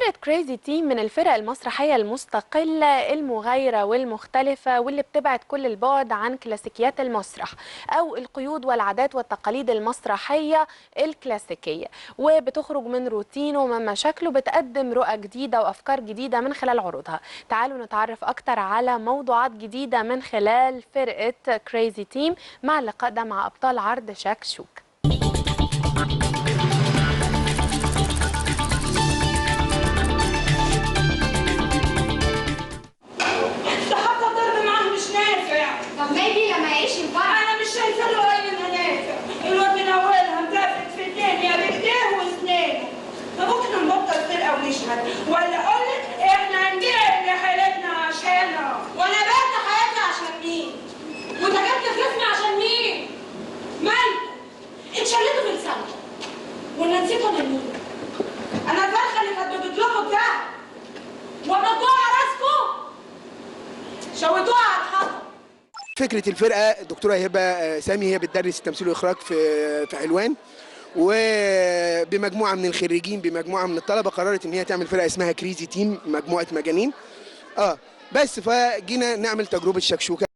فرقة كريزي تيم من الفرق المسرحية المستقلة المغايرة والمختلفة واللي بتبعد كل البعد عن كلاسيكيات المسرح أو القيود والعادات والتقاليد المسرحية الكلاسيكية، وبتخرج من روتينه ومن مشاكله، بتقدم رؤى جديدة وأفكار جديدة من خلال عروضها. تعالوا نتعرف أكتر على موضوعات جديدة من خلال فرقة كريزي تيم مع اللقاء ده مع أبطال عرض شكشوك. انا مش شايفه له اي منافع. الواد من اولها مدافع في الدنيا بايديه واسنانه. فممكن نبطل فرقه ونشهد، ولا اقول لك احنا هنبيع اللي حيلتنا عشانها. وانا بعت حياتي عشان مين؟ وانت جبت فلوسنا عشان مين؟ مالك؟ اتشلتوا في لسانكم ولا نسيتوا انا مين؟ انا الفرخه اللي كانت بتطلبوا الدهب وردوها على راسكم شوتوها على الحطب. فكرة الفرقة الدكتورة هبة سامي، هي بتدرس التمثيل والإخراج في حلوان، وبمجموعة من الخريجين بمجموعة من الطلبة قررت إن هي تعمل فرقة اسمها كريزي تيم، مجموعة مجانين. بس فجينا نعمل تجربة شكشوكة.